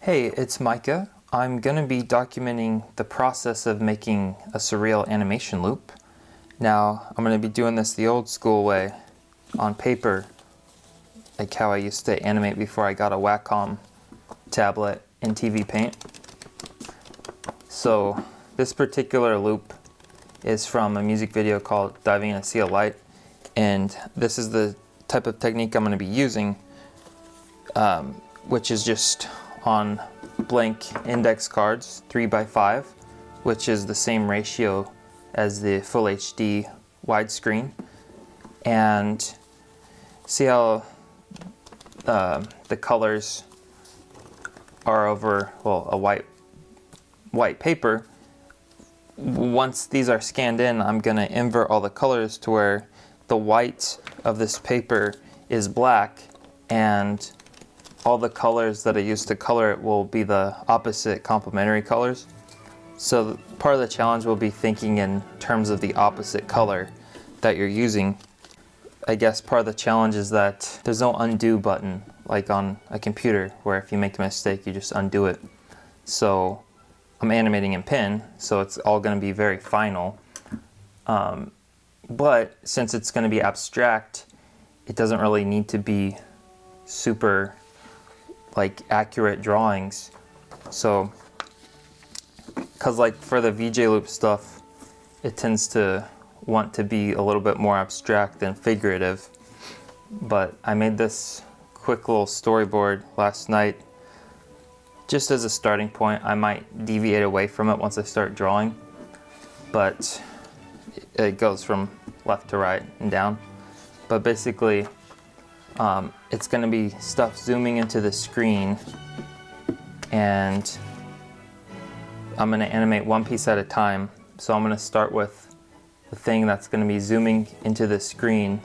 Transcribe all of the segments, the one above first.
Hey, it's Micah. I'm going to be documenting the process of making a Surreal animation loop. Now, I'm going to be doing this the old school way, on paper, like how I used to animate before I got a Wacom tablet in TV Paint. So, this particular loop is from a music video called Diving in a Sea of Light, and this is the type of technique I'm going to be using, which is just on blank index cards, 3x5, which is the same ratio as the full HD widescreen. And see how the colors are over, well, a white paper. Once these are scanned in, I'm going to invert all the colors to where the white of this paper is black, and all the colors that I used to color it will be the opposite complementary colors. So part of the challenge will be thinking in terms of the opposite color that you're using. I guess part of the challenge is that there's no undo button like on a computer, where if you make a mistake you just undo it. So I'm animating in pen, so it's all going to be very final. But since it's going to be abstract, it doesn't really need to be super like accurate drawings. So, cause like for the VJ loop stuff, it tends to want to be a little bit more abstract than figurative. But I made this quick little storyboard last night just as a starting point. I might deviate away from it once I start drawing, but it goes from left to right and down. But basically, it's going to be stuff zooming into the screen, and I'm going to animate one piece at a time. So I'm going to start with the thing that's going to be zooming into the screen,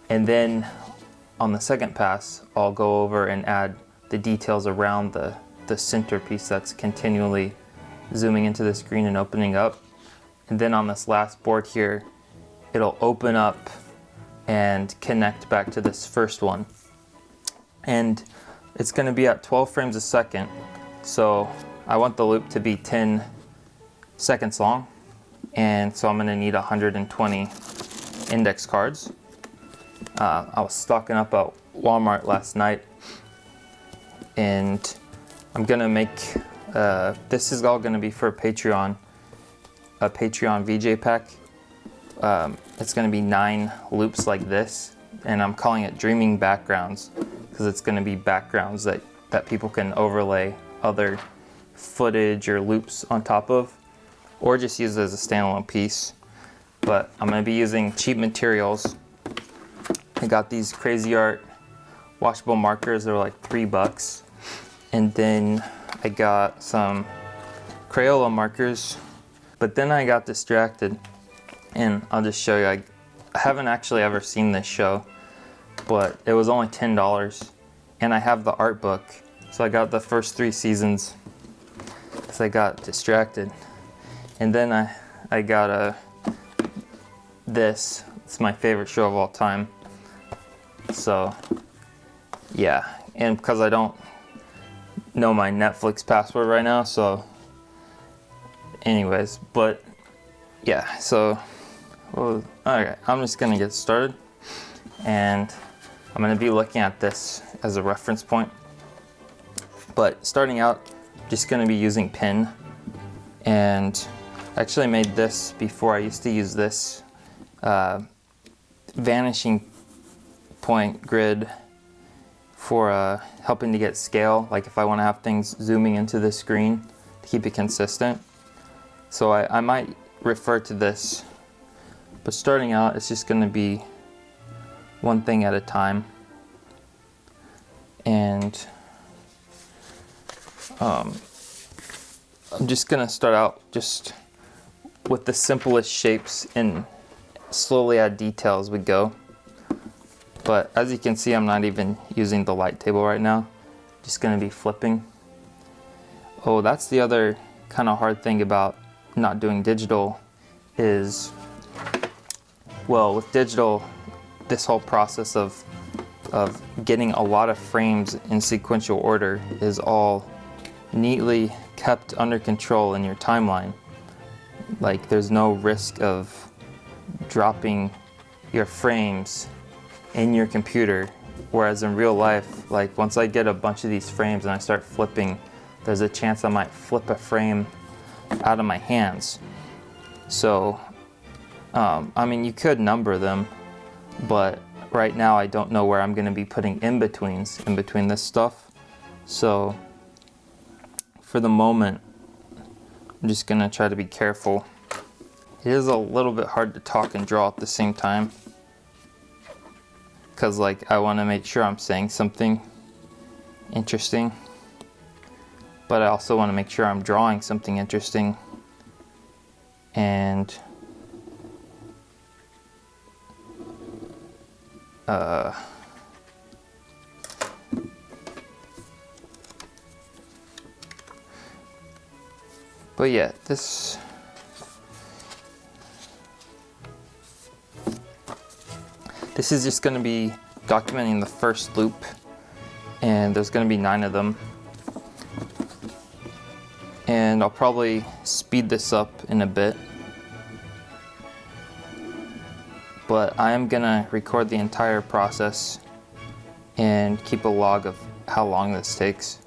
and then on the second pass I'll go over and add the details around the centerpiece that's continually zooming into the screen and opening up. And then on this last board here, it'll open up and connect back to this first one. And it's going to be at 12 frames a second. So I want the loop to be 10 seconds long. And so I'm going to need 120 index cards. I was stocking up at Walmart last night, and I'm going to make, this is all going to be for Patreon, a Patreon VJ pack. It's going to be 9 loops like this, and I'm calling it Dreaming Backgrounds because it's going to be backgrounds that people can overlay other footage or loops on top of, or just use it as a standalone piece. But I'm going to be using cheap materials. I got these Crazy Art washable markers. They're like $3. And then I got some Crayola markers. But then I got distracted, and I'll just show you. I haven't actually ever seen this show, but it was only $10, and I have the art book. So I got the first 3 seasons because I got distracted. And then I got this. It's my favorite show of all time. So yeah, and because I don't know my Netflix password right now, so anyways, but yeah, so well, okay, I'm just gonna get started, and I'm gonna be looking at this as a reference point. But starting out, just gonna be using pen, and I actually made this before. I used to use this vanishing point grid for helping to get scale, like if I want to have things zooming into the screen to keep it consistent. So I might refer to this, but starting out it's just going to be one thing at a time. And I'm just going to start out just with the simplest shapes and slowly add detail as we go. But as you can see, I'm not even using the light table right now. Just going to be flipping. Oh, that's the other kind of hard thing about not doing digital is, well, with digital, this whole process of of getting a lot of frames in sequential order is all neatly kept under control in your timeline. Like, there's no risk of dropping your frames in your computer, whereas in real life, like, once I get a bunch of these frames and I start flipping, there's a chance I might flip a frame out of my hands. So I mean, you could number them, but right now I don't know where I'm going to be putting in-betweens in between this stuff. So for the moment, I'm just going to try to be careful. It is a little bit hard to talk and draw at the same time, because like I want to make sure I'm saying something interesting, but I also want to make sure I'm drawing something interesting. And but yeah, this is just going to be documenting the first loop, and there's going to be 9 of them. And I'll probably speed this up in a bit, but I am gonna record the entire process and keep a log of how long this takes.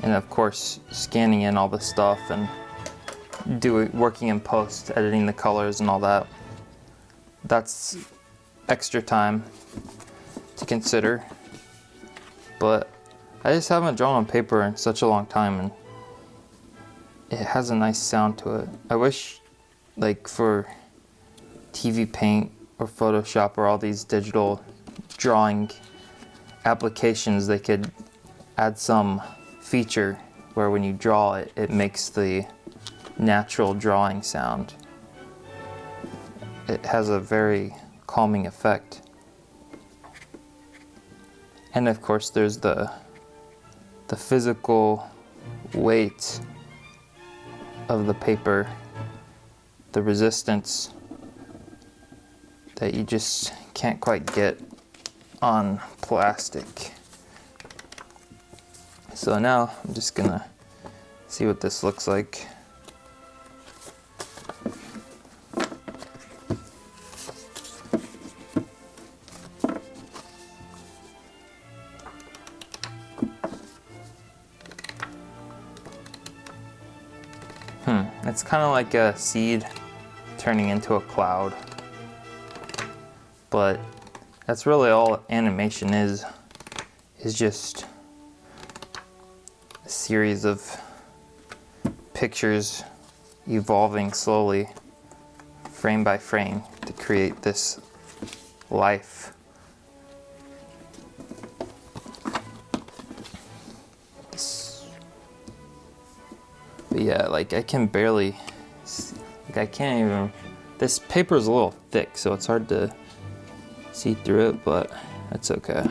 And of course, scanning in all the stuff and working in post, editing the colors and all that. That's extra time to consider, but I just haven't drawn on paper in such a long time, and it has a nice sound to it. I wish, like, for TV Paint or Photoshop or all these digital drawing applications, they could add some feature where when you draw it, it makes the natural drawing sound. It has a very calming effect. And of course, there's the physical weight of the paper, the resistance that you just can't quite get on plastic. So now I'm just gonna see what this looks like. It's kind of like a seed turning into a cloud, but that's really all animation is just a series of pictures evolving slowly, frame by frame, to create this life. But yeah, like I can barely, like I can't even, this paper is a little thick, so it's hard to see through it, but that's okay.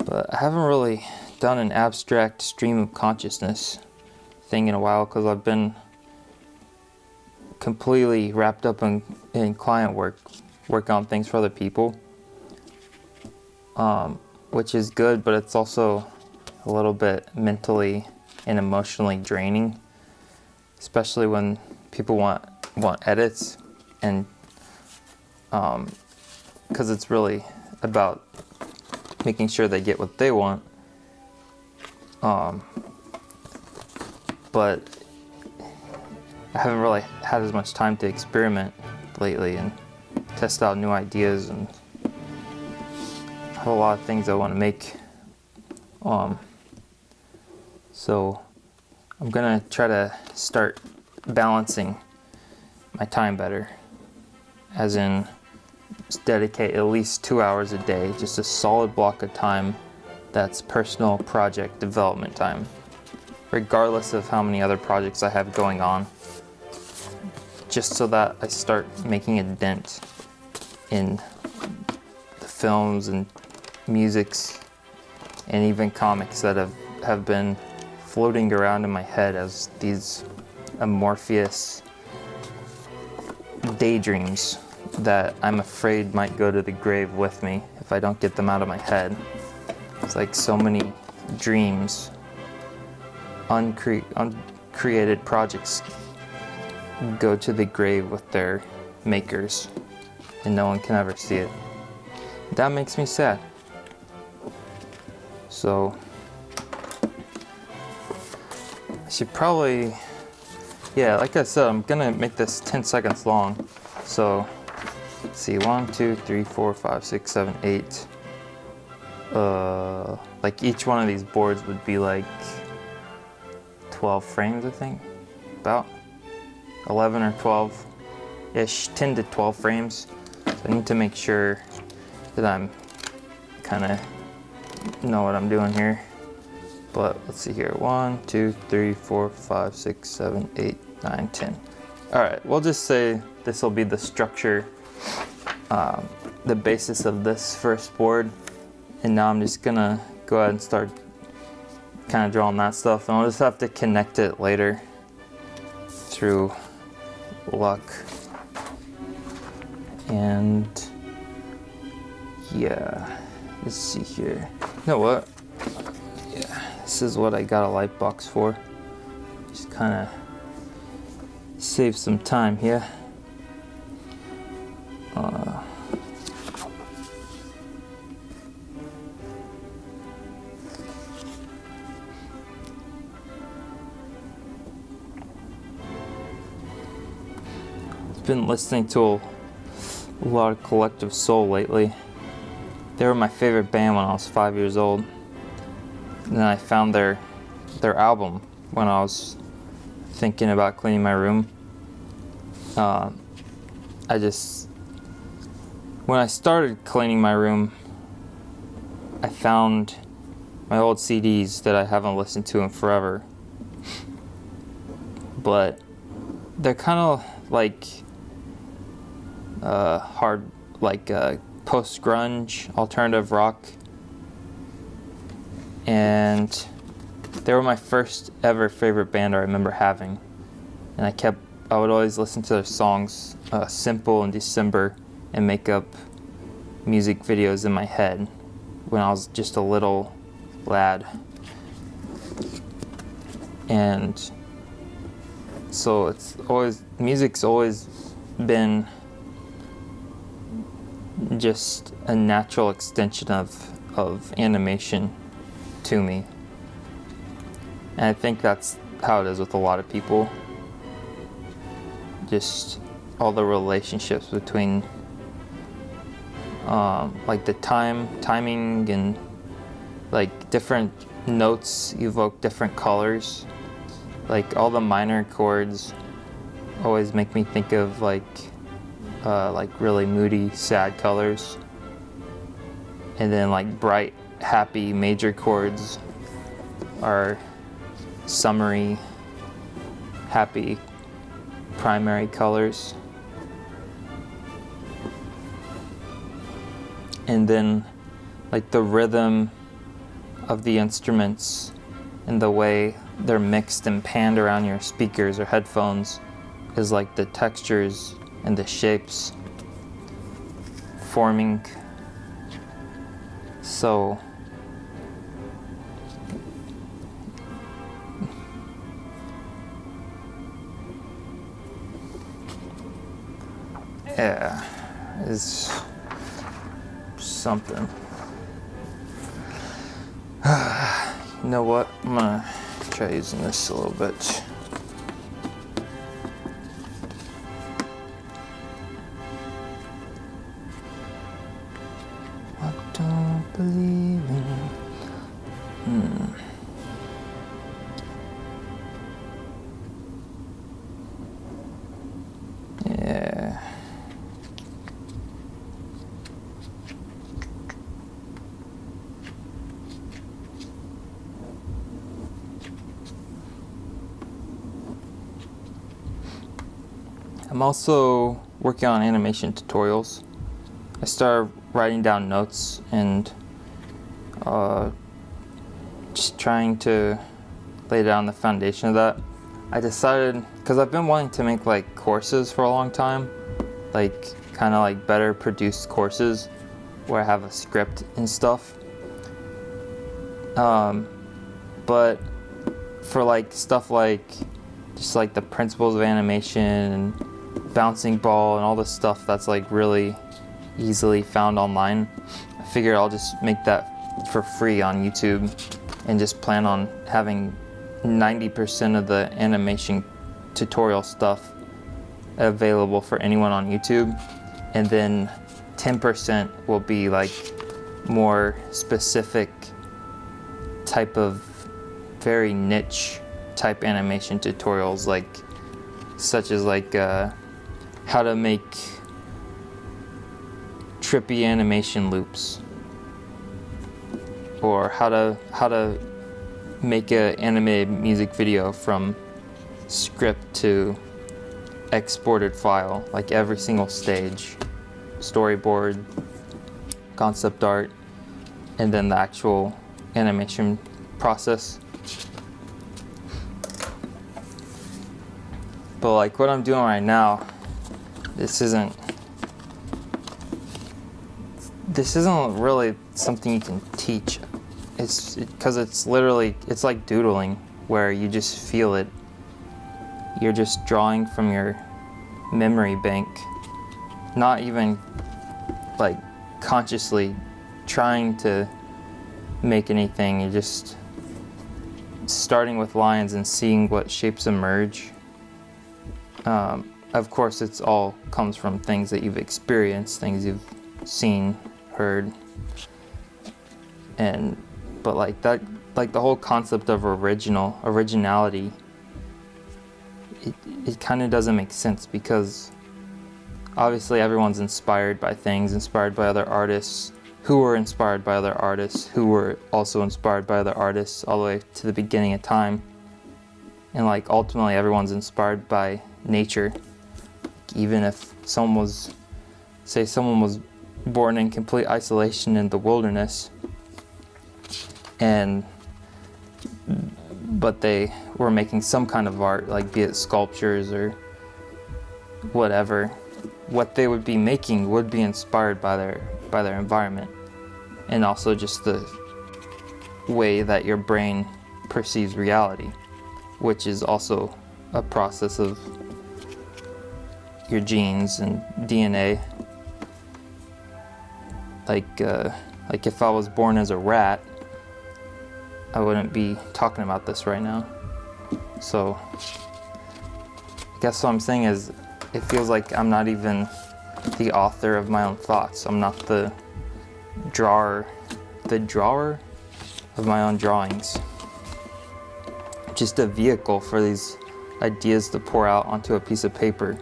But I haven't really done an abstract stream of consciousness thing in a while, because I've been completely wrapped up in client work, working on things for other people. Which is good, but it's also a little bit mentally and emotionally draining, especially when people want edits, and because it's really about making sure they get what they want. But I haven't really had as much time to experiment lately and test out new ideas, and a lot of things I want to make. So I'm gonna try to start balancing my time better, as in just dedicate at least 2 hours a day, just a solid block of time that's personal project development time, regardless of how many other projects I have going on, just so that I start making a dent in the films and musics and even comics that have been floating around in my head as these amorphous daydreams that I'm afraid might go to the grave with me if I don't get them out of my head. It's like so many dreams, uncreated projects go to the grave with their makers and no one can ever see it. That makes me sad. So I should probably, yeah, like I said, I'm gonna make this 10 seconds long. So let's see, 1, 2, 3, 4, 5, 6, 7, 8. Like each one of these boards would be like 12 frames, I think, about 11 or 12-ish, 10 to 12 frames. So I need to make sure that I'm kind of know what I'm doing here. But let's see here, 1, 2, 3, 4, 5, 6, 7, 8, 9, 10. All right, we'll just say this will be the structure, the basis of this first board. And now I'm just gonna go ahead and start kind of drawing that stuff, and I'll just have to connect it later through luck. And yeah, let's see here. You know what? Yeah, this is what I got a light box for. Just kind of save some time here. Been listening to a lot of Collective Soul lately. They were my favorite band when I was 5 years old. And then I found their album when I was thinking about cleaning my room. When I started cleaning my room, I found my old CDs that I haven't listened to in forever. But they're kind of like hard, like post-grunge, alternative rock, and they were my first ever favorite band I remember having. And I would always listen to their songs, Simple and December, and make up music videos in my head when I was just a little lad. And so music's always been just a natural extension of animation to me. And I think that's how it is with a lot of people. Just all the relationships between like the timing and like different notes evoke different colors. Like all the minor chords always make me think of like really moody, sad colors. And then like bright, happy major chords are summery, happy primary colors. And then like the rhythm of the instruments and the way they're mixed and panned around your speakers or headphones is like the textures and the shapes forming. So yeah, is something. You know what? I'm gonna try using this a little bit. I don't believe in. Yeah. I'm also working on animation tutorials. I started writing down notes and just trying to lay down the foundation of that, I decided, because I've been wanting to make like courses for a long time, like kind of like better produced courses where I have a script and stuff. But for like stuff like just like the principles of animation and bouncing ball and all this stuff that's like really easily found online, I figured I'll just make that for free on YouTube and just plan on having 90% of the animation tutorial stuff available for anyone on YouTube, and then 10% will be like more specific type of very niche type animation tutorials, like such as like how to make trippy animation loops, or how to make an animated music video from script to exported file, like every single stage, storyboard, concept art, and then the actual animation process. But like what I'm doing right now, this isn't really something you can teach. Because it's literally, it's like doodling, where you just feel it. You're just drawing from your memory bank, not even like consciously trying to make anything. You're just starting with lines and seeing what shapes emerge. Of course, it's all comes from things that you've experienced, things you've seen, heard, but like that, like the whole concept of originality, it kind of doesn't make sense, because obviously everyone's inspired by things, inspired by other artists, who were inspired by other artists, who were also inspired by other artists, all the way to the beginning of time. And like ultimately everyone's inspired by nature. Even if someone was born in complete isolation in the wilderness, but they were making some kind of art, like be it sculptures or whatever, what they would be making would be inspired by their environment, and also just the way that your brain perceives reality, which is also a process of your genes and DNA. Like if I was born as a rat, I wouldn't be talking about this right now. So I guess what I'm saying is, it feels like I'm not even the author of my own thoughts. I'm not the drawer of my own drawings. Just a vehicle for these ideas to pour out onto a piece of paper.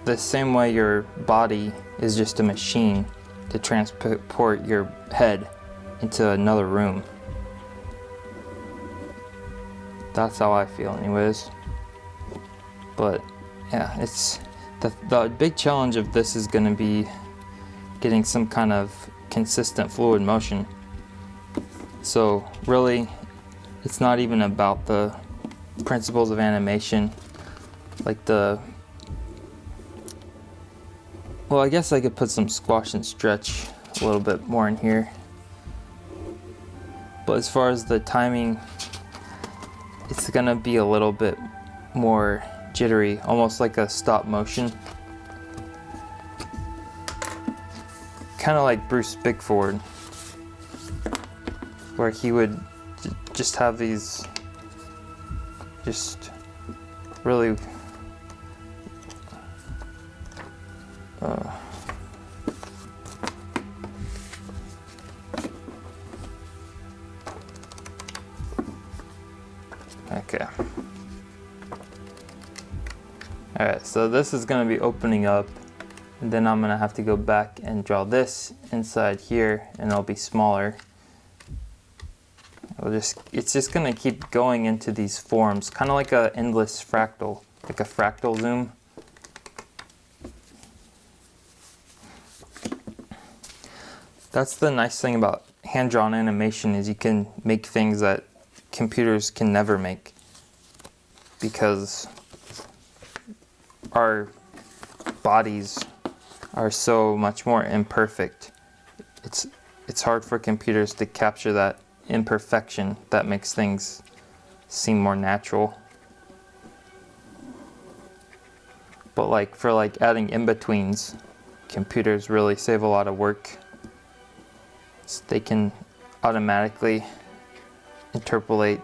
The same way your body is just a machine to transport your head into another room. That's how I feel anyways. But yeah, it's the big challenge of this is going to be getting some kind of consistent fluid motion. So really, it's not even about the principles of animation, like well, I guess I could put some squash and stretch a little bit more in here. But as far as the timing, it's gonna be a little bit more jittery, almost like a stop motion. Kind of like Bruce Bickford, where he would just have these just really okay. Alright, so this is going to be opening up, and then I'm going to have to go back and draw this inside here, and it'll be smaller. It's just going to keep going into these forms, kind of like an endless fractal, like a fractal zoom. That's the nice thing about hand-drawn animation is you can make things that computers can never make, because our bodies are so much more imperfect. It's hard for computers to capture that imperfection that makes things seem more natural. But like for like adding in-betweens, computers really save a lot of work. So they can automatically interpolate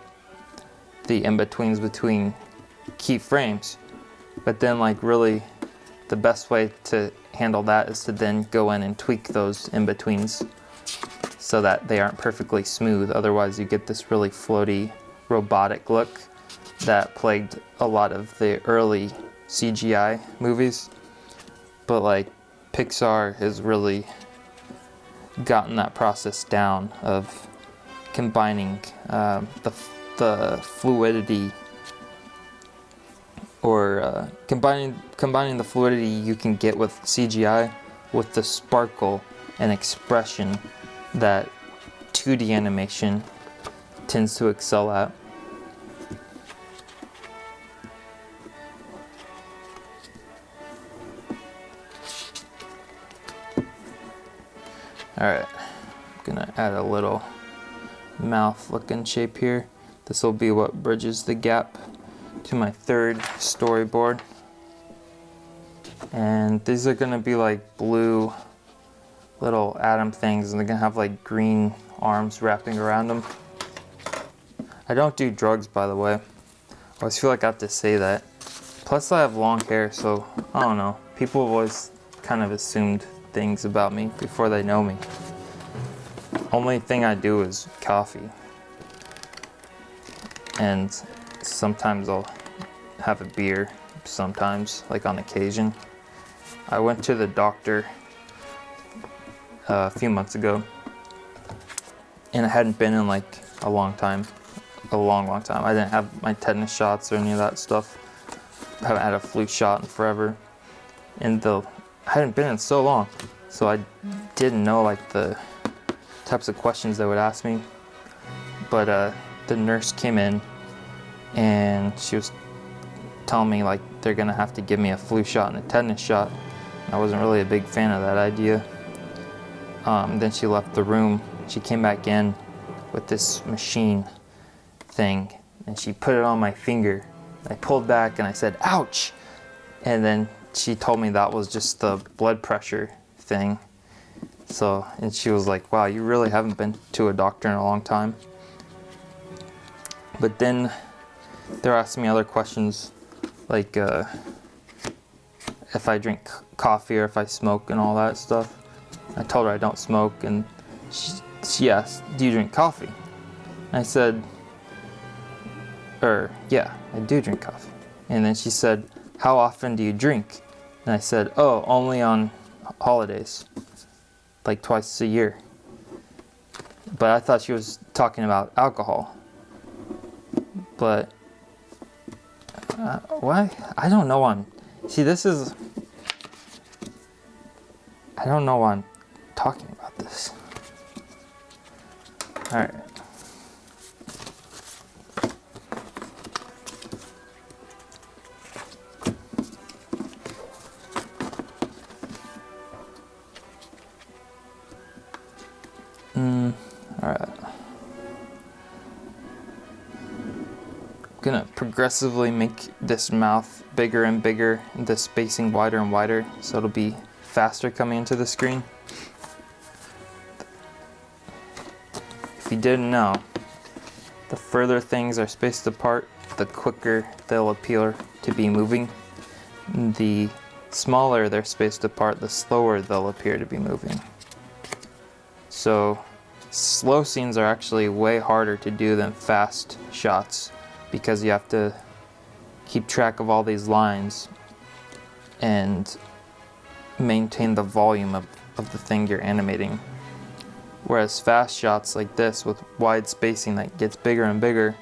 the in-betweens between keyframes. But then like really the best way to handle that is to then go in and tweak those in-betweens so that they aren't perfectly smooth. Otherwise you get this really floaty, robotic look that plagued a lot of the early CGI movies. But like Pixar has really gotten that process down of combining the fluidity, or combining the fluidity you can get with CGI with the sparkle and expression that 2D animation tends to excel at. Alright, I'm gonna add a little mouth looking shape here. This will be what bridges the gap to my third storyboard. And these are gonna be like blue little atom things, and they're gonna have like green arms wrapping around them. I don't do drugs, by the way. I always feel like I have to say that. Plus I have long hair, so I don't know. People have always kind of assumed things about me before they know me. Only thing I do is coffee. And sometimes I'll have a beer, sometimes, like on occasion. I went to the doctor a few months ago, and I hadn't been in like a long time. I didn't have my tetanus shots or any of that stuff. I haven't had a flu shot in forever. And I hadn't been in so long, so I didn't know like the types of questions they would ask me. But the nurse came in and she was telling me like they're gonna have to give me a flu shot and a tetanus shot. I wasn't really a big fan of that idea. Then she left the room. She came back in with this machine thing, and she put it on my finger. I pulled back and I said, "Ouch!" And then she told me that was just the blood pressure thing. So, and she was like, "Wow, you really haven't been to a doctor in a long time." But then they're asking me other questions, like if I drink coffee or if I smoke and all that stuff. I told her I don't smoke, and she asked, "Do you drink coffee?" And I said, yeah, I do drink coffee. And then she said, "How often do you drink?" And I said, "Oh, only on holidays, like twice a year." But I thought she was talking about alcohol. But why? I don't know why I don't know why I'm talking about this. Alright. Alright. I'm gonna progressively make this mouth bigger and bigger, and the spacing wider and wider, so it'll be faster coming into the screen. If you didn't know, the further things are spaced apart, the quicker they'll appear to be moving. The smaller they're spaced apart, the slower they'll appear to be moving. So slow scenes are actually way harder to do than fast shots, because you have to keep track of all these lines and maintain the volume of the thing you're animating. Whereas fast shots like this with wide spacing that gets bigger and bigger,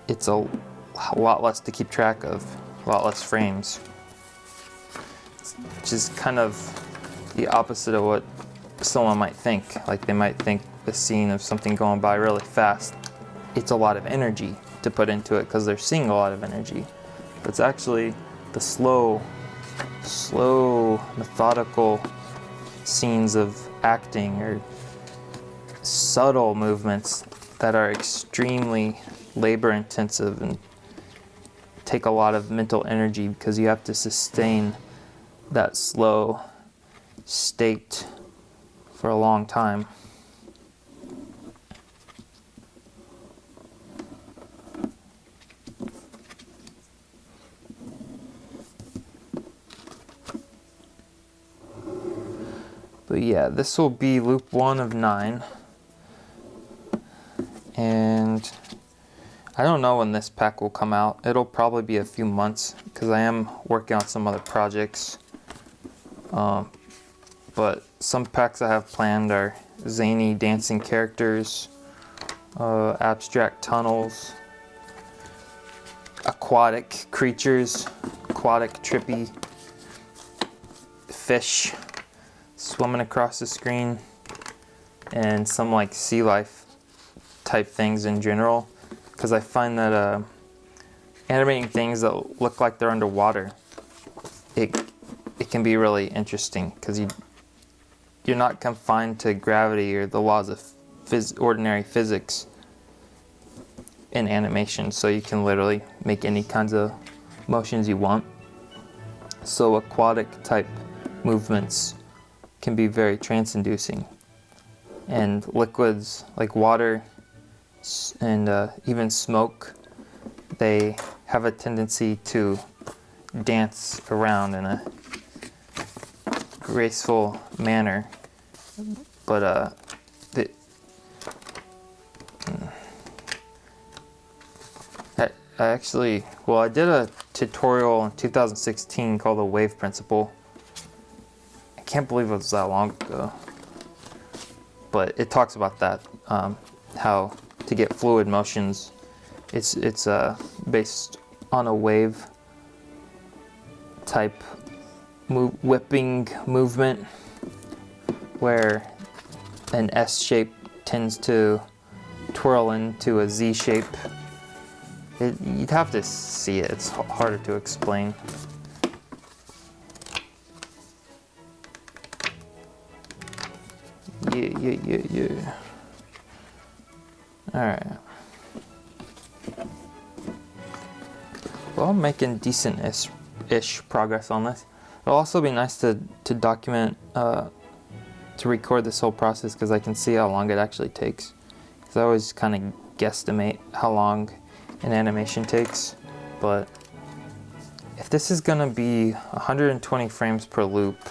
it's a lot less to keep track of, a lot less frames. Which is kind of the opposite of what someone might think. Like they might think the scene of something going by really fast, it's a lot of energy to put into it because they're seeing a lot of energy. But it's actually the slow, methodical scenes of acting or subtle movements that are extremely labor intensive and take a lot of mental energy because you have to sustain that slow state for a long time. But yeah, this will be loop 1 of 9. And I don't know when this pack will come out. It'll probably be a few months because I am working on some other projects. But some packs I have planned are zany dancing characters, abstract tunnels, aquatic creatures, aquatic trippy fish swimming across the screen, and some like sea life type things in general, because I find that animating things that look like they're underwater, it can be really interesting because you're not confined to gravity or the laws of ordinary physics in animation, so you can literally make any kinds of motions you want. So aquatic type movements can be very trance-inducing, and liquids like water and even smoke, they have a tendency to dance around in a graceful manner, but I did a tutorial in 2016 called the wave principle. I can't believe it was that long ago, but it talks about that, how to get fluid motions. It's based on a wave type whipping movement where an S shape tends to twirl into a Z shape. You'd have to see it, it's harder to explain. Yeah. Alright. Well, I'm making decent-ish progress on this. It'll also be nice to document, to record this whole process because I can see how long it actually takes. Because I always kind of guesstimate how long an animation takes. But if this is going to be 120 frames per loop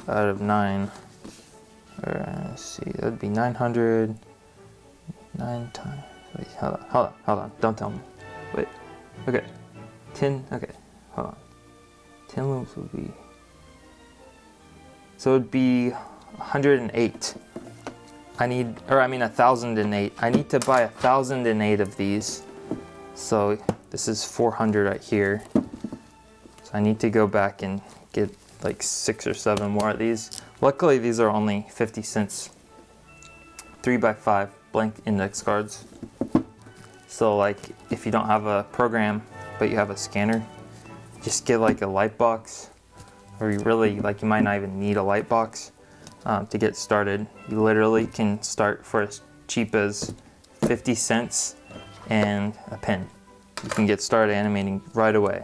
out of 9, let's see, that would be 900, 9 times, wait, hold on, don't tell me. Wait, okay, 10, okay, hold on. 10 loops would be, so it would be 108. I need 1,008. I need to buy 1,008 of these. So this is 400 right here. So I need to go back and get like 6 or 7 more of these. Luckily these are only 50 cents. 3x5 blank index cards. So like if you don't have a program but you have a scanner, just get like a light box, or you might not even need a light box to get started. You literally can start for as cheap as 50 cents and a pen. You can get started animating right away.